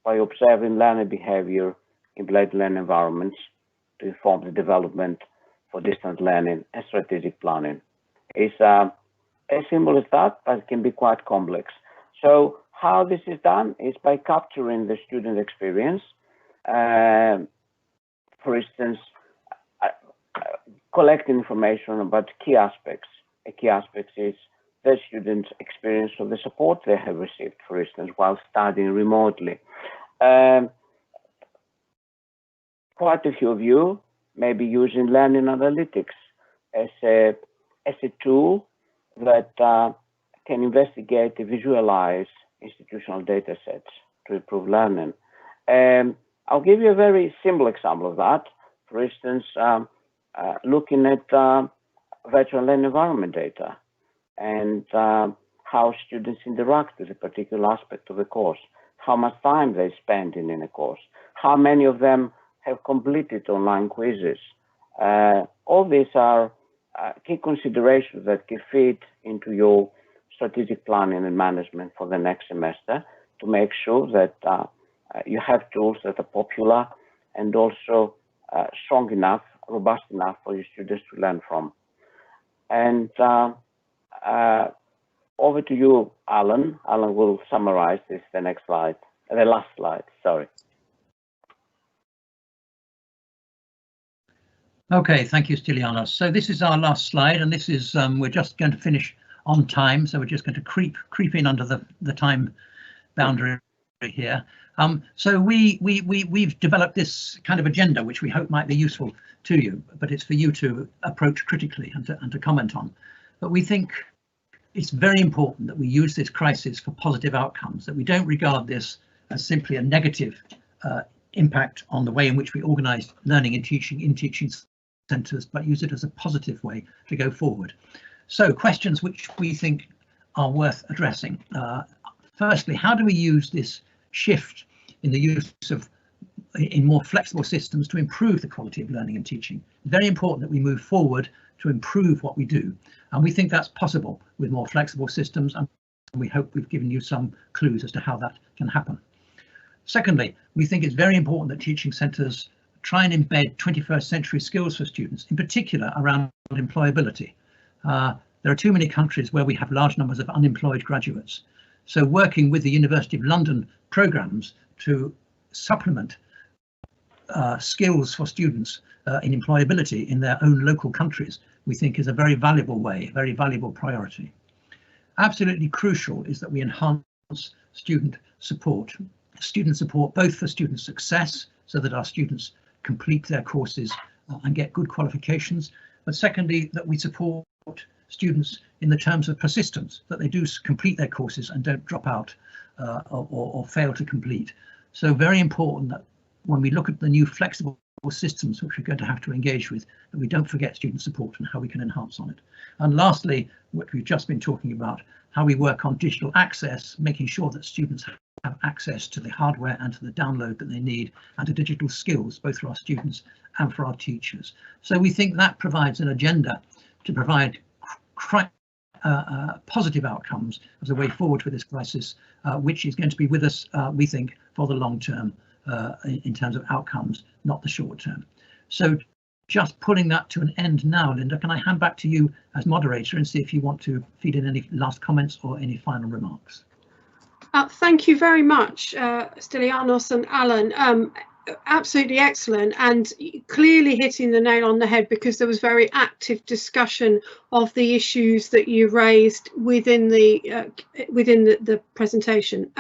[SPEAKER 3] by observing learner behavior in blended learning environments to inform the development for distance learning and strategic planning. It's as simple as that, but it can be quite complex. So how this is done is by capturing the student experience. For instance, collecting information about key aspects. A key aspect is the student's experience of the support they have received, for instance, while studying remotely. Quite a few of you may be using learning analytics as a tool that can investigate and visualize institutional data sets to improve learning. I'll give you a very simple example of that. For instance, looking at virtual learning environment data and how students interact with a particular aspect of the course, how much time they spend in a course, how many of them have completed online quizzes. All these are key considerations that can feed into your strategic planning and management for the next semester to make sure that you have tools that are popular and also strong enough, robust enough for your students to learn from. And over to you, Alan. Alan will summarize this, the next slide, the last slide, sorry.
[SPEAKER 4] Okay, thank you, Stylianos. So this is our last slide, and this is, we're just going to finish on time, so we're just going to creep in under the time boundary here. So we've developed this kind of agenda, which we hope might be useful to you, but it's for you to approach critically and to comment on. But we think it's very important that we use this crisis for positive outcomes, that we don't regard this as simply a negative impact on the way in which we organise learning and teaching in teaching centres, but use it as a positive way to go forward. So questions which we think are worth addressing. Firstly, how do we use this shift in the use of in more flexible systems to improve the quality of learning and teaching? Very important that we move forward to improve what we do. And we think that's possible with more flexible systems, and we hope we've given you some clues as to how that can happen. Secondly, we think it's very important that teaching centres try and embed 21st century skills for students, in particular around employability. There are too many countries where we have large numbers of unemployed graduates. So working with the University of London programmes to supplement skills for students in employability in their own local countries, we think is a very valuable way, a very valuable priority. Absolutely crucial is that we enhance student support both for student success, so that our students complete their courses and get good qualifications, but secondly, that we support students in the terms of persistence, that they do complete their courses and don't drop out or fail to complete. So very important that when we look at the new flexible systems which we're going to have to engage with, that we don't forget student support and how we can enhance on it. And lastly, what we've just been talking about, how we work on digital access, making sure that students have access to the hardware and to the download that they need, and to digital skills, both for our students and for our teachers. So we think that provides an agenda to provide positive outcomes as a way forward for this crisis, which is going to be with us, we think, for the long term in terms of outcomes, not the short term. So just pulling that to an end now, Linda, can I hand back to you as moderator and see if you want to feed in any last comments or any final remarks?
[SPEAKER 1] Thank you very much, Stylianos and Alan. Absolutely excellent, and clearly hitting the nail on the head, because there was very active discussion of the issues that you raised within the presentation.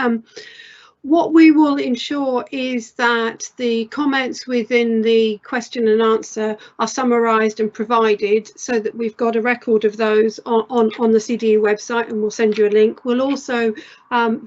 [SPEAKER 1] What we will ensure is that the comments within the question and answer are summarised and provided, so that we've got a record of those on the CDE website, and we'll send you a link. We'll also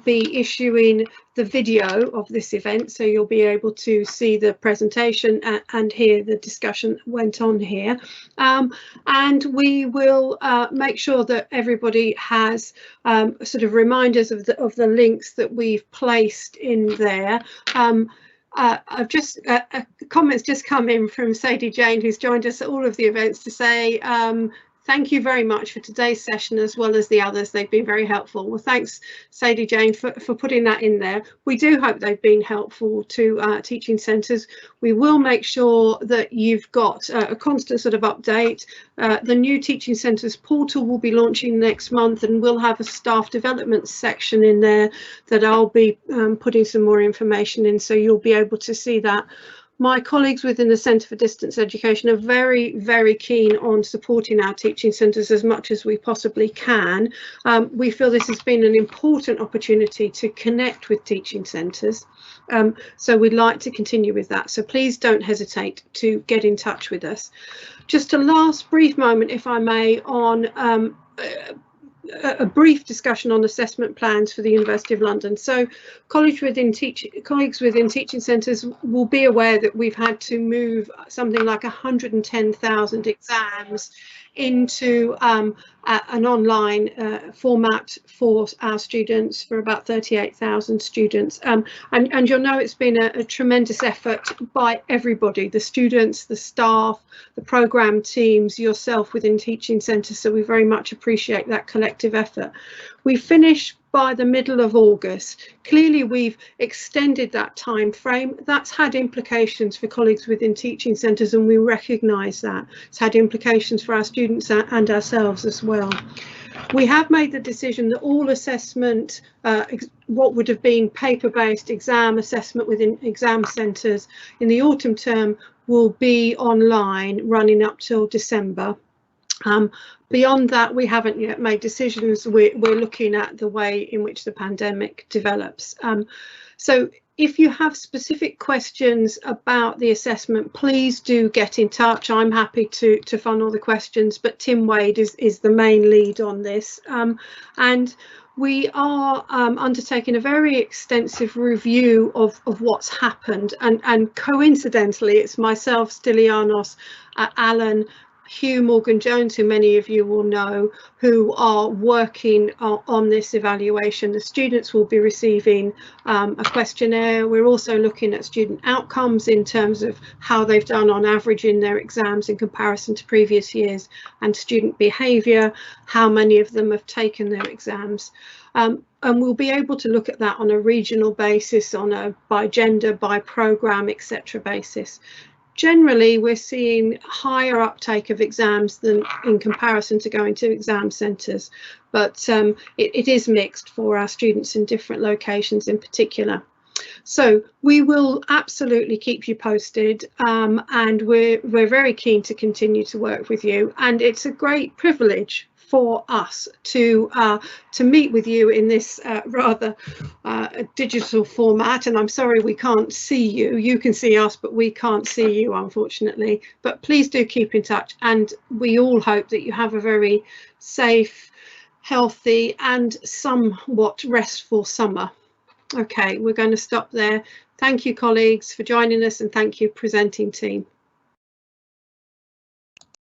[SPEAKER 1] be issuing the video of this event, so you'll be able to see the presentation and hear the discussion that went on here. And we will make sure that everybody has sort of reminders of the links that we've placed in there. I've just comments just come in from Sadie Jane, who's joined us at all of the events, to say thank you very much for today's session, as well as the others. They've been very helpful. Well, thanks, Sadie Jane, for putting that in there. We do hope they've been helpful to teaching centres. We will make sure that you've got a constant sort of update. The new Teaching Centres portal will be launching next month, and we'll have a staff development section in there that I'll be putting some more information in, so you'll be able to see that. My colleagues within the Centre for Distance Education are very, very keen on supporting our teaching centres as much as we possibly can. We feel this has been an important opportunity to connect with teaching centres, so we'd like to continue with that. So please don't hesitate to get in touch with us. Just a last brief moment, if I may, on a brief discussion on assessment plans for the University of London. So colleagues within teaching centres will be aware that we've had to move something like 110,000 exams into an online format for our students, for about 38,000 students. And you'll know it's been a tremendous effort by everybody, the students, the staff, the programme teams, yourself within teaching centres, so we very much appreciate that collective effort. We finished by the middle of August. Clearly we've extended that time frame. That's had implications for colleagues within teaching centres, and we recognise that. It's had implications for our students and ourselves as well. We have made the decision that all assessment, what would have been paper-based exam assessment within exam centres in the autumn term, will be online running up till December. Beyond that, we haven't yet made decisions. We're looking at the way in which the pandemic develops. So if you have specific questions about the assessment, please do get in touch. I'm happy to funnel the questions, but Tim Wade is the main lead on this. And we are undertaking a very extensive review of what's happened. And coincidentally, it's myself, Stylianos, Alan, Hugh Morgan-Jones, who many of you will know, who are working on this evaluation. The students will be receiving a questionnaire. We're also looking at student outcomes in terms of how they've done on average in their exams in comparison to previous years, and student behaviour, how many of them have taken their exams. And we'll be able to look at that on a regional basis, on a by gender, by programme, etc. basis. Generally, we're seeing higher uptake of exams than in comparison to going to exam centres, but it is mixed for our students in different locations in particular. So we will absolutely keep you posted, and we're very keen to continue to work with you, and it's a great privilege for us to meet with you in this rather digital format. And I'm sorry we can't see you. You can see us, but we can't see you, unfortunately. But please do keep in touch, and we all hope that you have a very safe, healthy and somewhat restful summer. Okay, we're going to stop there. Thank you, colleagues, for joining us, and thank you, presenting team.